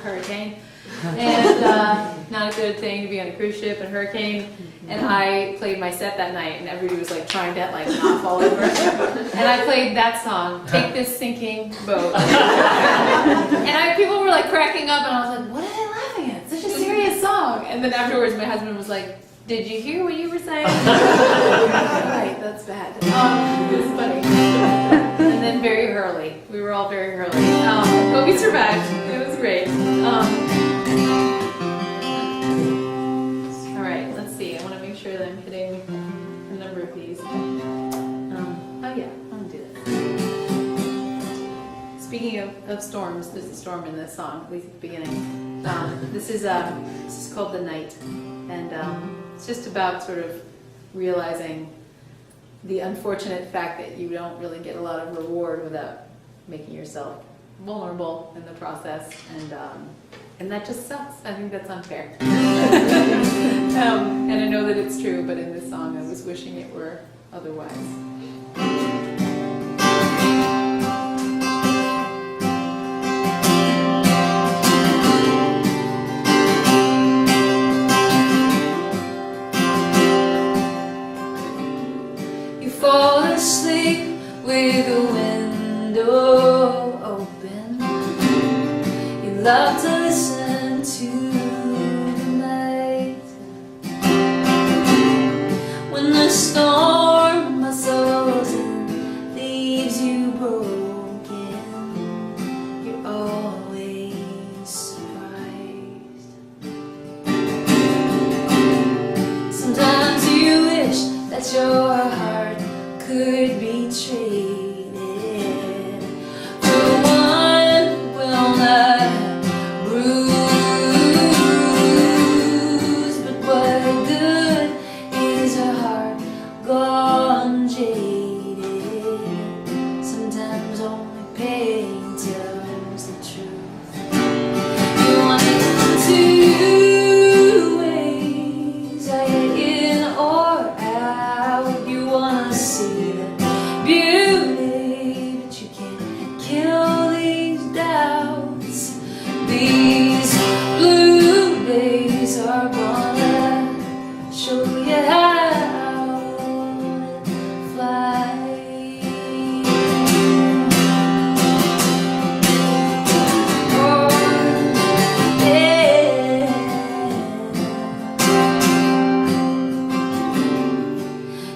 hurricane. And not a good thing to be on a cruise ship and hurricane. And I played my set that night, and everybody was like trying to like not fall over. And I played that song, "Take This Sinking Boat." And people were like cracking up, and I was like, "What are they laughing at? It's such a serious song." And then afterwards, my husband was like, "Did you hear what you were saying?" Right, that's bad. It was funny. And then very early, we were all very early, but we survived. It was great. All right, let's see. I want to make sure that I'm hitting a number of these. Oh yeah, I'm gonna do this. Speaking of storms, there's a storm in this song, at least at the beginning. This is called "The Night," and it's just about sort of realizing the unfortunate fact that you don't really get a lot of reward without making yourself vulnerable in the process, and that just sucks. I think that's unfair. And I know that it's true, but in this song I was wishing it were otherwise. You fall asleep with the window open. You love to listen to the night. When the storm muscles and leaves you broken, you're always surprised. Sometimes you wish that your heart could be traded for one will not bruise. But what good is a heart gone jaded? Sometimes only pain tells the truth. You want it two ways, either in or out. You wanna see the beauty, but you can't kill these doubts. These blue days are gonna show you how to fly. Oh, yeah.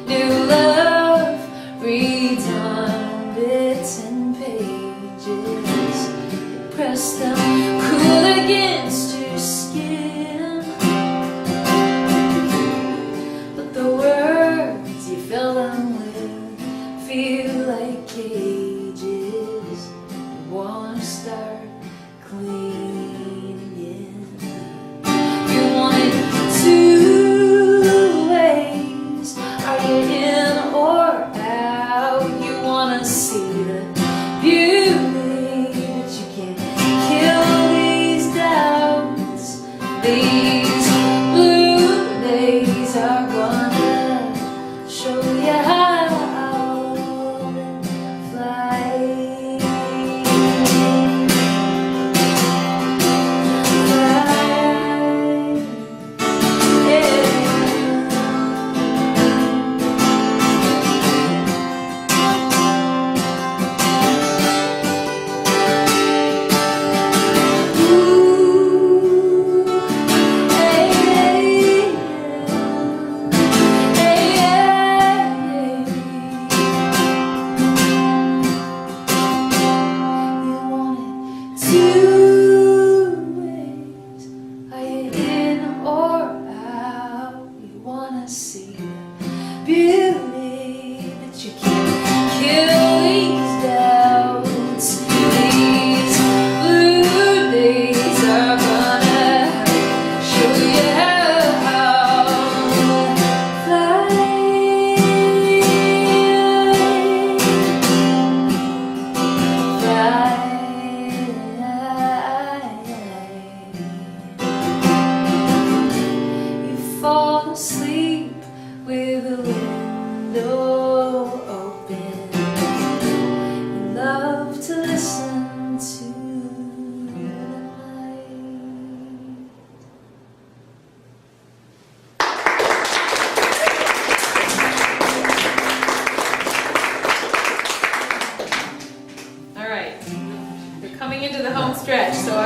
New love reads on bits and pages. Press them cool against your skin. But the words you fill them with feel like cages. You wanna start clean again. You want it two ways. Are you in or out? You wanna see the beauty, but you can't kill these doubts. These blue days are gonna show you how to fly.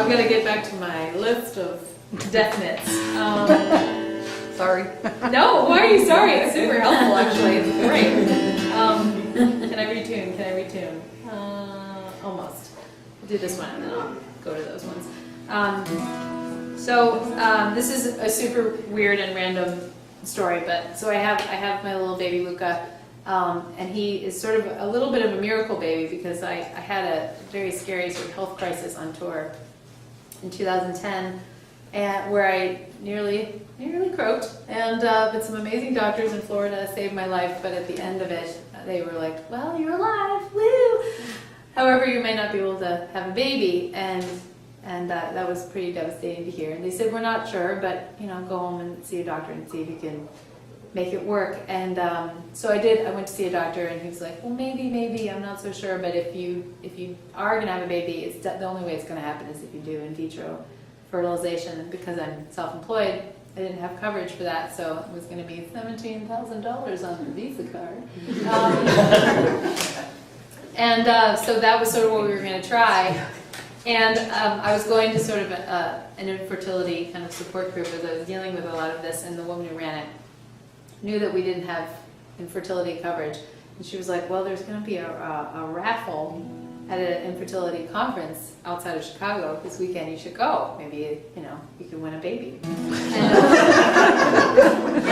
I've got to get back to my list of definites. Sorry. No, why are you sorry? It's super helpful, actually. It's great. Can I retune? Almost. I'll do this one and then I'll go to those ones. This is a super weird and random story, but so I have my little baby Luca, and he is sort of a little bit of a miracle baby because I had a very scary sort of health crisis on tour in 2010, and where I nearly croaked, and but some amazing doctors in Florida saved my life. But at the end of it, they were like, "Well, you're alive, woo!" However, you may not be able to have a baby, and that was pretty devastating to hear. And they said, "We're not sure, but go home and see a doctor and see if you can make it work." And so I did. I went to see a doctor, and he was like, "Well, maybe. I'm not so sure, but if you are going to have a baby, it's the only way it's going to happen is if you do in vitro fertilization." And because I'm self-employed, I didn't have coverage for that, so it was going to be $17,000 on the Visa card. So that was sort of what we were going to try. And I was going to sort of an infertility kind of support group as I was dealing with a lot of this, and the woman who ran it knew that we didn't have infertility coverage. And she was like, "Well, there's going to be a raffle at an infertility conference outside of Chicago this weekend. You should go. Maybe, you could win a baby." And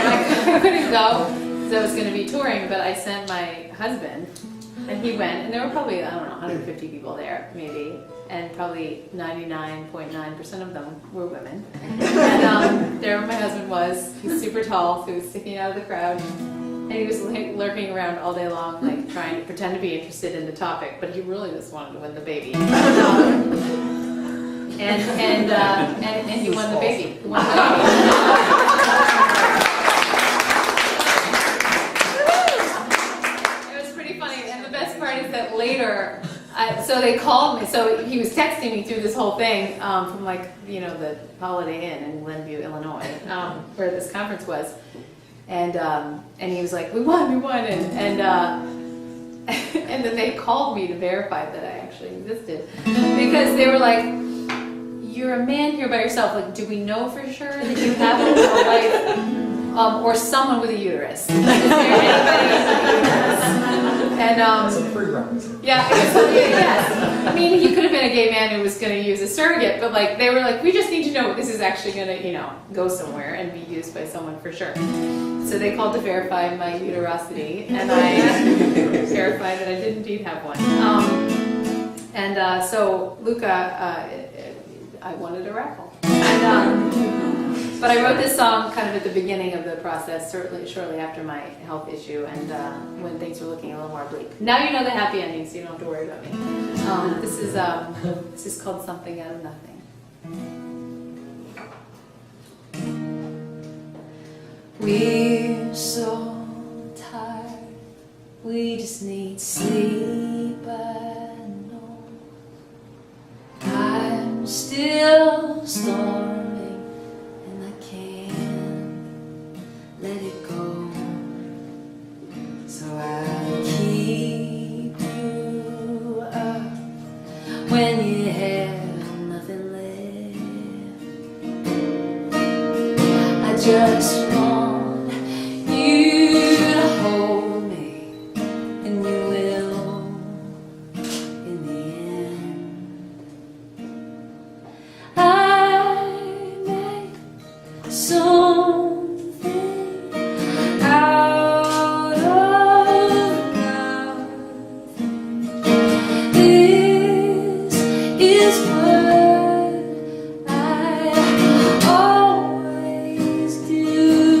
I couldn't go because I was going to be touring, but I sent my husband, and he went, and there were probably, 150 people there, maybe, and probably 99.9% of them were women. And there my husband was. He's super tall, so he was sticking out of the crowd. And he was lurking around all day long, trying to pretend to be interested in the topic, but he really just wanted to win the baby. And he won the baby. He won the baby. It was pretty funny, and the best part is that later, so they called me. So he was texting me through this whole thing from the Holiday Inn in Glenview, Illinois, where this conference was. And he was like, we won, and then they called me to verify that I actually existed, because they were like, "You're a man here by yourself. Do we know for sure that you have a wife or someone with a uterus? Is there anybody with a uterus?" And That's a prerequisite. yeah, yes. I mean, he could have been a gay man who was going to use a surrogate, but they were like, "We just need to know this is actually going to, go somewhere and be used by someone for sure." So they called to verify my uterosity, and I verified that I did indeed have one. So Luca, I wanted a raffle. But I wrote this song kind of at the beginning of the process, shortly after my health issue, and when things were looking a little more bleak. Now you know the happy ending, so you don't have to worry about me. This is called "Something Out of Nothing." We're so tired, we just need sleep. I know I'm still storming, and I can't let it go. So I'll keep you up when you have nothing left. I just want you to hold me, and you will in the end. I made something out of nothing. This is what I always do.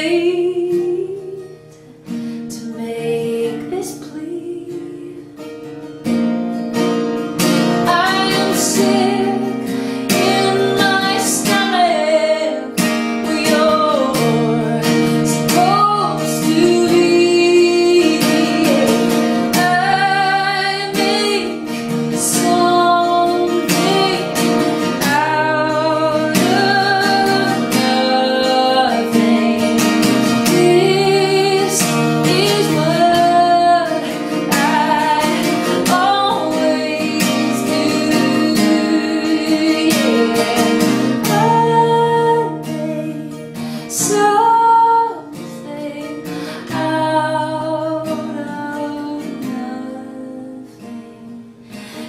late to make this plea. I am sick in my stomach where you're supposed to be. I make something out of nothing. This is what I always do. Yeah, I make something out of nothing.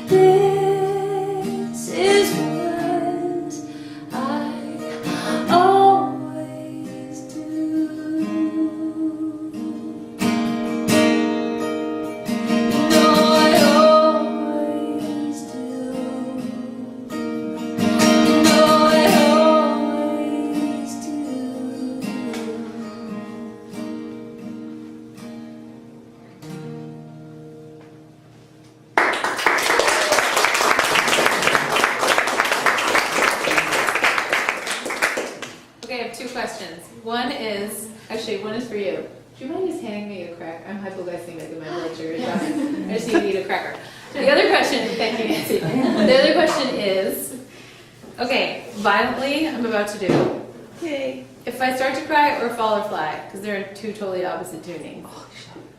This is what I always do. No, I always do. No, I always do. Okay, I have two questions. One is for you. Do you mind just handing me a cracker? I'm hypoglycemic and my blood sugar is up. I just need to eat a cracker. The other question, thank you, Nancy. The other question is, okay, violently, I'm about to do. Okay. If I start to cry or fall or fly, because they're two totally opposite tunings.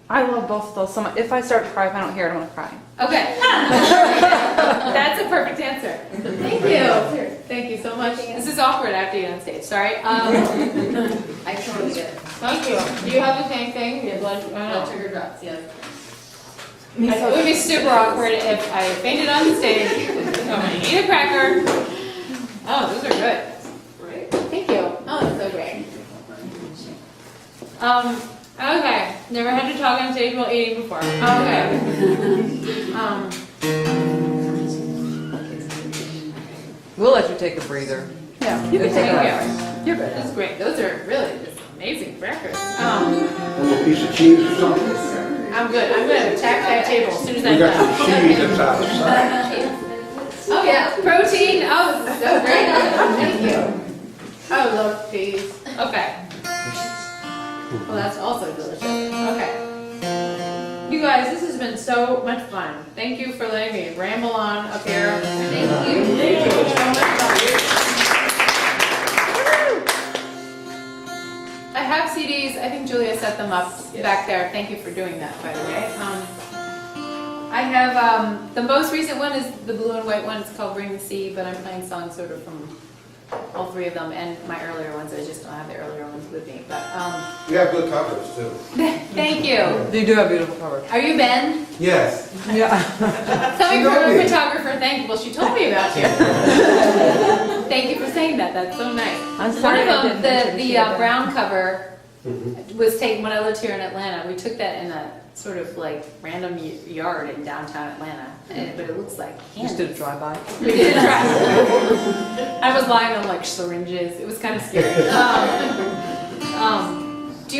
I love both of those so much. If I start to cry, if I don't hear it, I'm gonna cry. Okay. That's a perfect answer. Thank you. Thank you so much. This is awkward after you on stage. Sorry. I totally get it. Thank you. Do you have the same thing? Your blood Sugar drops, yes. It would be super awkward if I fainted on the stage. I'm gonna eat a cracker. Oh, those are good. Right? Thank you. Oh, that's so great. Okay. Never had to talk on stage while eating before. Okay. We'll let you take a breather. Yeah, you can take Thank it. you. You're good. That's great. Those are really just amazing crackers. Want a piece of cheese or something? I'm good. I'm gonna attack that table as soon as We I'm got done. some cheese that's out of sight. Oh yeah, protein. Oh, this is so great. Thank you. Oh, look, cheese. Okay. Well, that's also delicious. Okay. You guys, this has been so much fun. Thank you for letting me ramble on up here. Thank you. Thank you so much. I have CDs. I think Julia set them up back there. Thank you for doing that, by the way. I have, the most recent one is the blue and white one. It's called Bring the Sea, but I'm playing songs sort of from all three of them, and my earlier ones. I just don't have the earlier ones with me. But We have good covers too. thank you. You do have beautiful cover. Are you Ben? Yes. Yeah. Coming know from a me. photographer, thank well, she told me about you. Thank you for saying that. That's so nice. I'm One sorry of I them, didn't mention the she had been. brown cover was taken when I lived here in Atlanta. We took that in a sort of like random yard in downtown Atlanta, but it looks like candy. Just did a drive-by. We did try. I was lying on like syringes. It was kind of scary. Do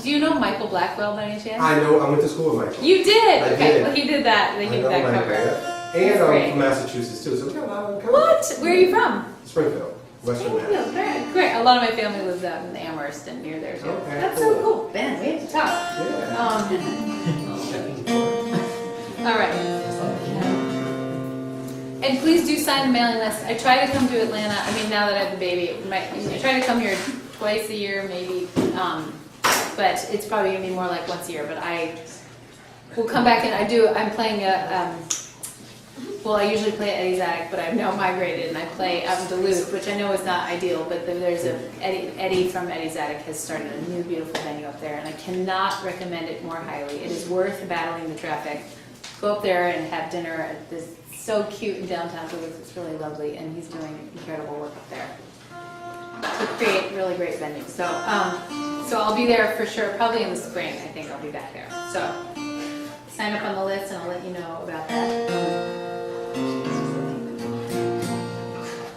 you know Michael Blackwell by any chance? I know, I went to school with Michael. You did. I Okay. did. Well, he did that. They I did know that Michael, cover. yeah. And Great. I'm from Massachusetts too, so we got a lot of cover. What? Where are you from? Springfield, Western Mass. Springfield. Great. Great. A lot of my family lives out in Amherst and near there too. Okay, That's cool. so cool. Ben, we have to talk. Yeah. All right. And please do sign the mailing list. I try to come to Atlanta. I mean, now that I have the baby, I try to come here twice a year, maybe. But it's probably gonna be more like once a year. But I will come back and I'm playing well, I usually play at Eddie's Attic, but I've now migrated and I play out in Duluth, which I know is not ideal. But there's Eddie from Eddie's Attic has started a new beautiful venue up there, and I cannot recommend it more highly. It is worth battling the traffic. Go up there and have dinner at this. So cute in downtown Duluth. It's really lovely, and he's doing incredible work up there to create really great venues. So, so I'll be there for sure. Probably in the spring, I think I'll be back there. So, sign up on the list, and I'll let you know about that.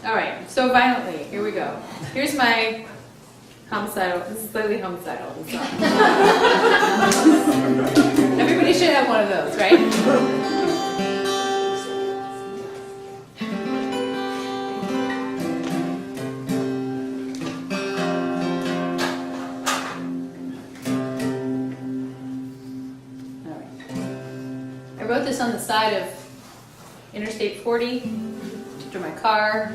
All right. So violently, here we go. Here's my Homicidal. This is slightly homicidal. This song. Everybody should have one of those, right? All right. I wrote this on the side of Interstate 40 after my car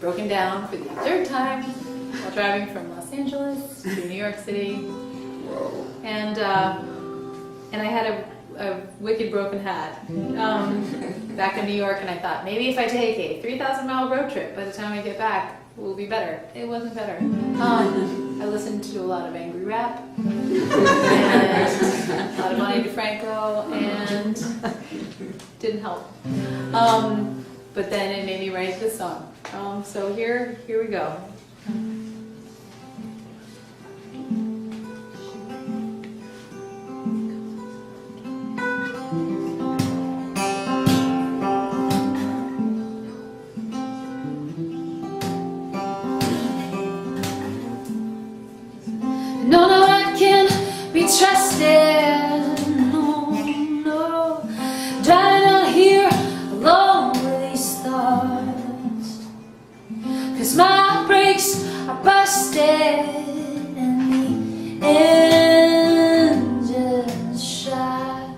broken down for the third time while driving from Los Angeles to New York City. And I had a wicked broken hat back in New York, and I thought maybe if I take a 3,000-mile road trip, by the time I get back, it will be better. It wasn't better. I listened to a lot of angry rap and a lot of Monty DeFranco, and didn't help. But then it made me write this song. So here we go. No, no, I can't be trusted. No, no. Driving out here alone with these thoughts. 'Cause my brakes are busted and the engine's shot.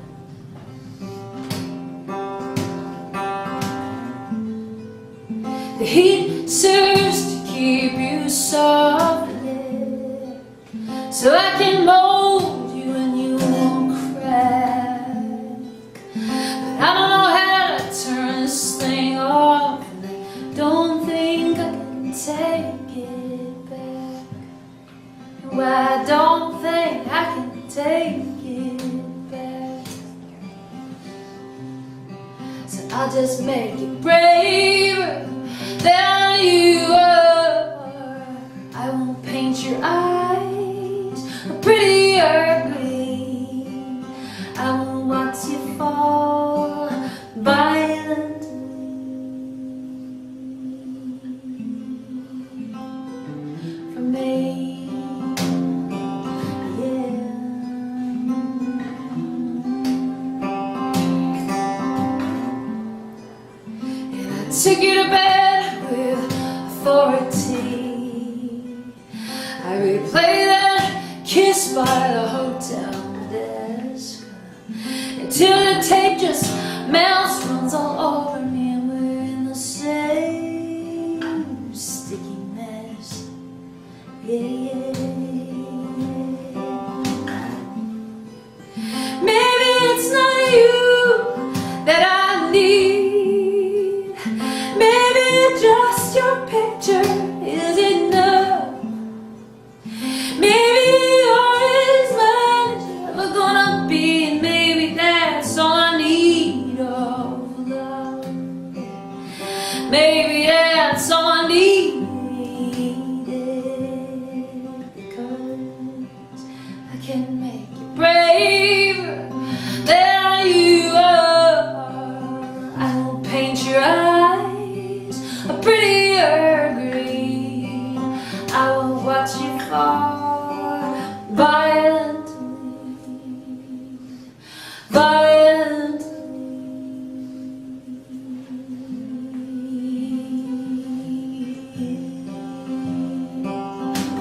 The heat serves to keep you soft, so I can mold you and you won't crack. But I don't know how to turn this thing off, and I don't think I can take it back. No, I don't think I can take it back. So I'll just make it braver than you are. I won't paint your eyes a prettier green. I will watch you fall violently for me. Yeah. And I took you to bed with authority. I replay that kiss by the hotel desk until the tape just melts, runs all over me, and we're in the same sticky mess. Yeah. Maybe it's not you that I need. Maybe just your picture is enough. Maybe you're his manager, we're gonna be, and maybe that's all I need of love. Maybe that's all I needed, because I can make you braver than you are. I will paint your eyes a prettier green. I will watch you fall violently, violently.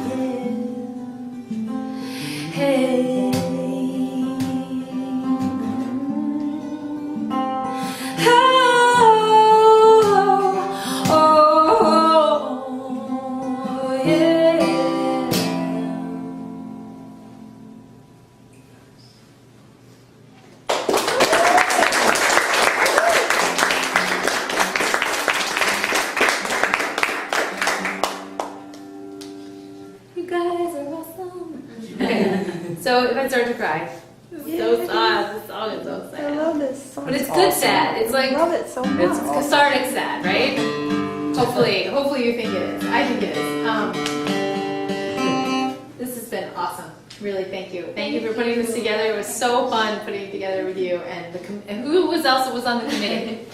Yeah. Hey. Oh, yeah. You guys are awesome. So if I start to cry, it's so sad. This song is so I sad. love this song. But it's good sad. It's like I love it so much. it's cathartic sad, right? Hopefully you think it is. I think it is. This has been awesome. Really, thank you. Thank you for putting this together. It was so fun putting it together with you, and and who was else was on the committee?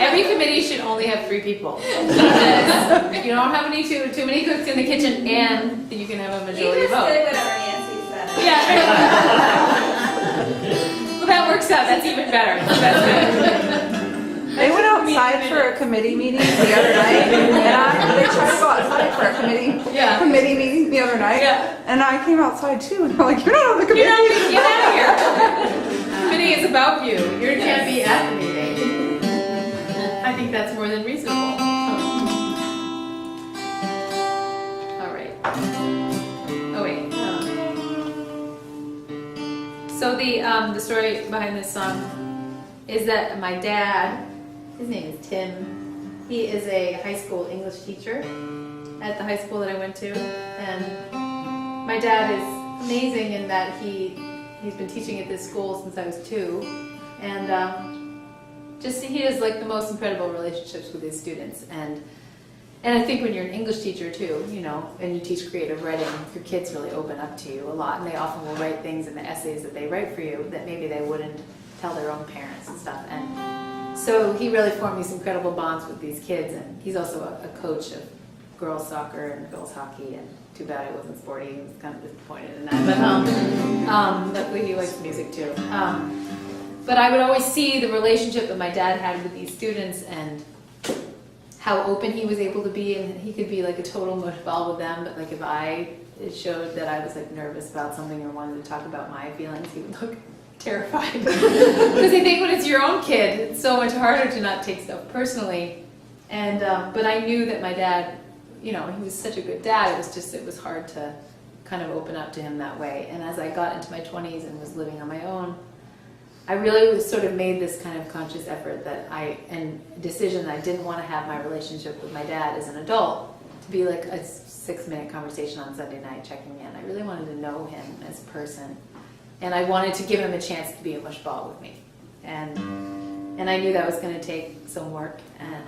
every committee should only have 3 people. Because you don't have any too many cooks in the kitchen, and you can have a You majority just vote. did whatever Nancy said. Yeah. Well, that works out. That's even better. That's good. They went outside for a committee meeting the other night, and they tried to go outside for a committee meeting the other night, Yeah. and I came outside too, and they're like, "You're not on the committee." You're not going to get out of here. Committee is about you. You can't be at the meeting. I think that's more than reasonable. All right. Oh wait. So the story behind this song is that my dad, his name is Tim. He is a high school English teacher at the high school that I went to, and my dad is amazing in that he's been teaching at this school since I was 2, and just he has like the most incredible relationships with his students, and I think when you're an English teacher too, you know, and you teach creative writing, your kids really open up to you a lot, and they often will write things in the essays that they write for you that maybe they wouldn't tell their own parents and stuff. And so he really formed these incredible bonds with these kids, and he's also a coach of girls soccer and girls hockey, and too bad I wasn't sporty. He was kind of disappointed in that, but luckily he likes music too. But I would always see the relationship that my dad had with these students and how open he was able to be, and he could be like a total mushball with them, but like if it showed that I was like nervous about something or wanted to talk about my feelings, he would look terrified. Because I think when it's your own kid, it's so much harder to not take stuff personally. And but I knew that my dad, you know, he was such a good dad. It was hard to kind of open up to him that way. And as I got into my 20s and was living on my own, I really sort of made this kind of conscious effort and decision that I didn't want to have my relationship with my dad as an adult to be like a 6-minute conversation on Sunday night checking in. I really wanted to know him as a person. And I wanted to give him a chance to be a mushball with me. And I knew that was going to take some work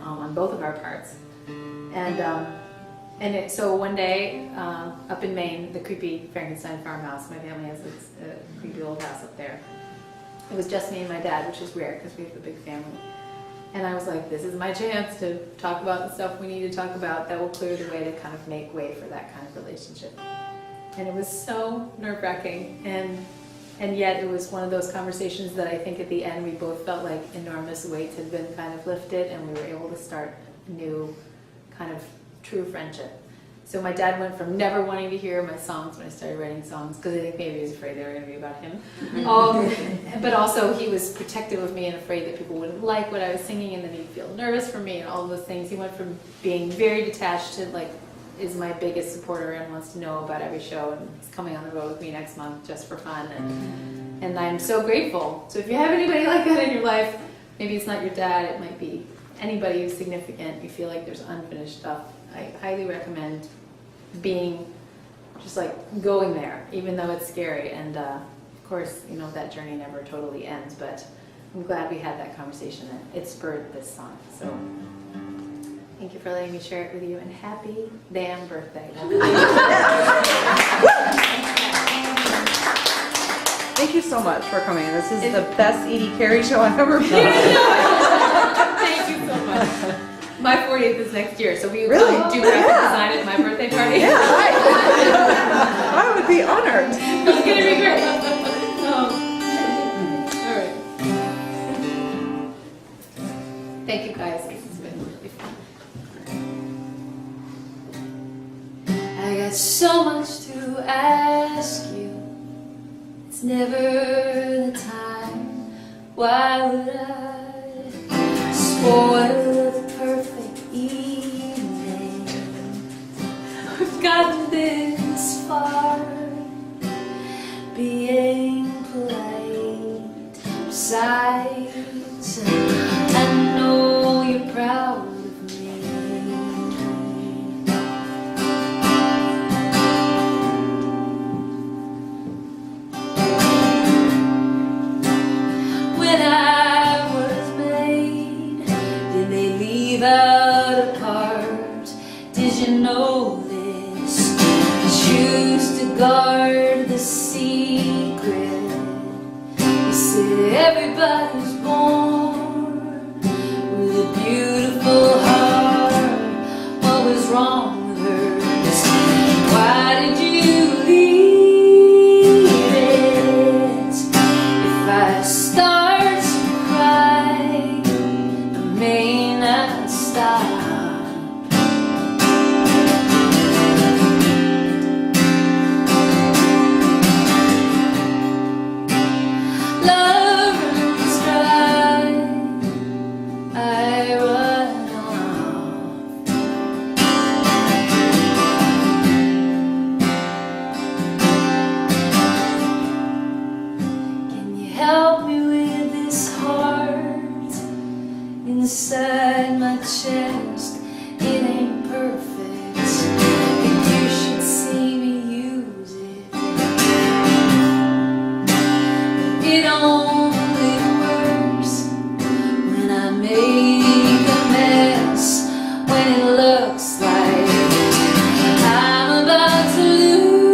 on both of our parts. So one day, up in Maine, the creepy Frankenstein farmhouse, my family has this creepy old house up there. It was just me and my dad, which is rare because we have a big family. And I was like, this is my chance to talk about the stuff we need to talk about that will clear the way to kind of make way for that kind of relationship. And it was so nerve-wracking. And yet it was one of those conversations that I think at the end we both felt like enormous weights had been kind of lifted, and we were able to start a new kind of true friendship. So my dad went from never wanting to hear my songs when I started writing songs, because I think maybe he was afraid they were going to be about him. But also he was protective of me and afraid that people wouldn't like what I was singing, and then he'd feel nervous for me and all those things. He went from being very detached to like, is my biggest supporter and wants to know about every show, and he's coming on the road with me next month just for fun, and I'm so grateful. So if you have anybody like that in your life, maybe it's not your dad, it might be anybody who's significant, you feel like there's unfinished stuff, I highly recommend being just like going there, even though it's scary. And of course, you know, that journey never totally ends, but I'm glad we had that conversation and it spurred this song. So thank you for letting me share it with you, and happy damn birthday. Thank you so much for coming. This is the best Edie Carey show I've ever been. Thank you so much. My 40th is next year, so we Really? do graphic design at my birthday party. Yeah, right. I would be honored. It's gonna be great. All right. Thank you guys. This has been really fun. I got so much to ask you. It's never the time. Why would I spoil the perfect evening? We've gotten this far, being polite. Besides, I know you're proud of me. When I was made, did they leave out a part? Did you know this? I choose to guard the secret. You said everybody's born with a beautiful wrong with hers? Why did you leave it? If I start to cry, I may not stop. Love runs dry, I run off. Can you help me with this heart inside my chest? It ain't perfect, and you should see me use it. It only works when I make a mess, when it looks like I'm about to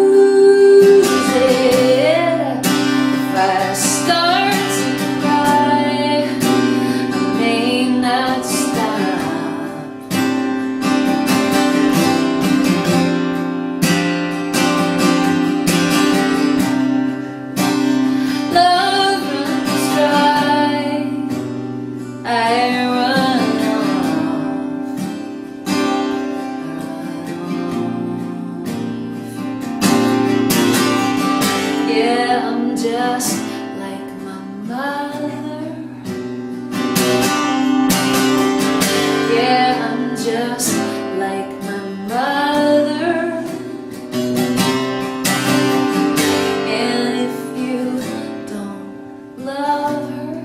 lose it. If I start to cry, I may not stop. Love runs dry, I run off. Yeah, I'm just like my mother. Yeah, I'm just like my mother. And if you don't love her,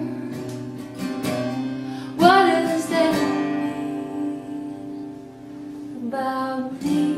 what does that mean about me?